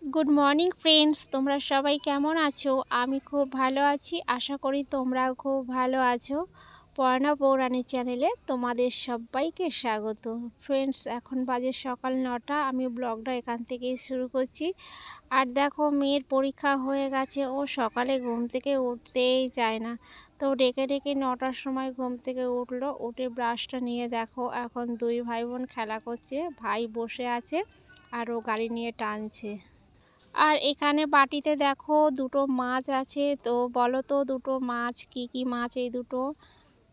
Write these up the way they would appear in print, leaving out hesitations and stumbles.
Good morning friends, তোমরা সবাই কেমন আছো? আমি খুব ভালো আছি, আশা করি তোমরাও খুব ভালো আছো। পড়ানা পৌরাণিক চ্যানেলে তোমাদের সবাইকে স্বাগত। ফ্রেন্ডস, এখন বাজে সকাল 9টা। আমি ব্লগটা এখান থেকেই শুরু করছি। আর দেখো, মেয়ের পরীক্ষা হয়ে গেছে, ও সকালে ঘুম থেকে উঠতেই চায় না। তো ডেকে ডেকে 9টার সময় ঘুম থেকে উঠলো, উঠে ব্রাশটা নিয়ে দেখো এখন দুই ভাই বোন খেলা করছে। ভাই বসে আছে আর ও গাড়ি নিয়ে টানছে। আর এখানে বাটিতে দেখো দুটো মাছ আছে। তো বলো তো দুটো মাছ কি কি মাছ এই দুটো?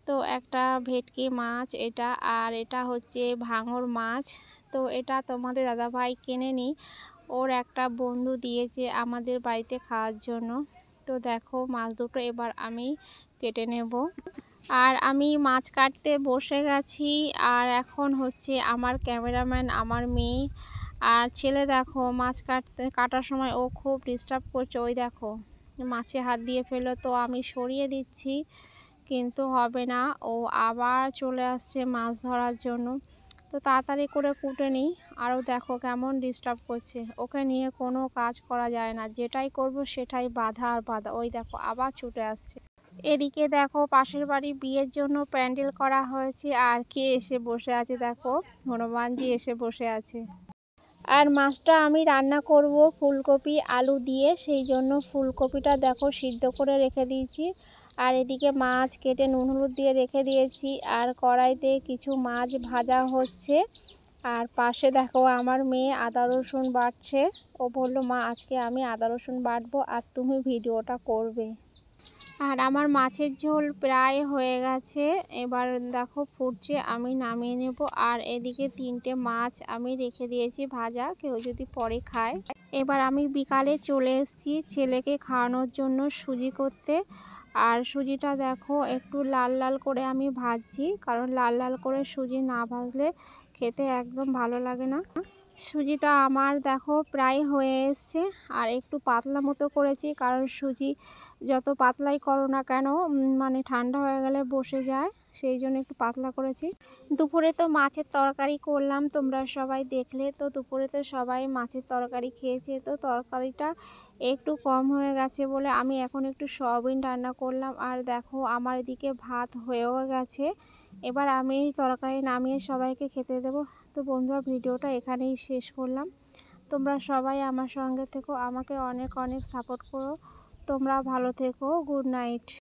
তো একটা ভেটকি মাছ এটা, আর এটা হচ্ছে ভাঙর মাছ। তো এটা তোমাদের দাদাভাই কেনেনি, ওর একটা বন্ধু দিয়েছে আমাদের বাড়িতে খাওয়ার জন্য। তো দেখো মাছ দুটো এবার আমি কেটে নেব। আর আমি মাছ কাটতে বসে গেছি। আর এখন হচ্ছে আমার ক্যামেরাম্যান আমার মেয়ে আর ছেলে দেখো মাছ কাটার সময় ও খুব ডিস্টার্ব করছে। ওই দেখো মাছে হাত দিয়ে ফেলো, তো আমি সরিয়ে দিচ্ছি কিন্তু হবে না, ও আবার চলে আসছে মাছ ধরার জন্য। তো তাড়াতাড়ি করে কুটে নিই। আরও দেখো কেমন ডিস্টার্ব করছে, ওকে নিয়ে কোনো কাজ করা যায় না, যেটাই করব সেটাই বাধা আর বাধা। ওই দেখো আবার ছুটে আসছে। এদিকে দেখো পাশের বাড়ি বিয়ের জন্য প্যান্ডেল করা হয়েছে, আর কে এসে বসে আছে দেখো, হনুমানজি এসে বসে আছে। আর মাছটা আমি রান্না করব ফুলকপি আলু দিয়ে, সেই জন্য ফুলকপিটা দেখো সিদ্ধ করে রেখে দিয়েছি। আর এদিকে মাছ কেটে নুন হলুদ দিয়ে রেখে দিয়েছি। আর কড়াইতে কিছু মাছ ভাজা হচ্ছে। আর পাশে দেখো আমার মেয়ে আদা রসুন বাটছে। ও বললো, মা আজকে আমি আদা রসুন বাটবো আর তুমি ভিডিওটা করবে। আর আমার মাছের ঝোল প্রায় হয়ে গেছে, এবার দেখো ফুটছে, আমি নামিয়ে নেব। আর এদিকে 3টে মাছ আমি রেখে দিয়েছি ভাজা, কেউ যদি পরে খায়। এবার আমি বিকালে চলে এসেছি ছেলেকে খাওয়ানোর জন্য সুজি করতে। আর সুজিটা দেখো একটু লাল লাল করে আমি ভাজছি, কারণ লাল লাল করে সুজি না ভাজলে খেতে একদম ভালো লাগে না। সুজিটা আমার দেখো প্রায় হয়ে এসছে। আর একটু পাতলা মতো করেছি, কারণ সুজি যত পাতলাই করো না কেন মানে ঠান্ডা হয়ে গেলে বসে যায়, সেই জন্য একটু পাতলা করেছি। দুপুরে তো মাছের তরকারি করলাম, তোমরা সবাই দেখলে। তো দুপুরে তো সবাই মাছের তরকারি খেয়েছে, তো তরকারিটা একটু কম হয়ে গেছে বলে আমি এখন একটু সয়াবিন রান্না করলাম। আর দেখো আমার এদিকে ভাত হয়েও গেছে, এবার আমি তরকারি নামিয়ে সবাইকে খেতে দেবো। তো বন্ধুরা, ভিডিওটা এখানেই শেষ করলাম। তোমরা সবাই আমার সঙ্গে থেকো, আমাকে অনেক অনেক সাপোর্ট করো। তোমরা ভালো থেকো। Good night.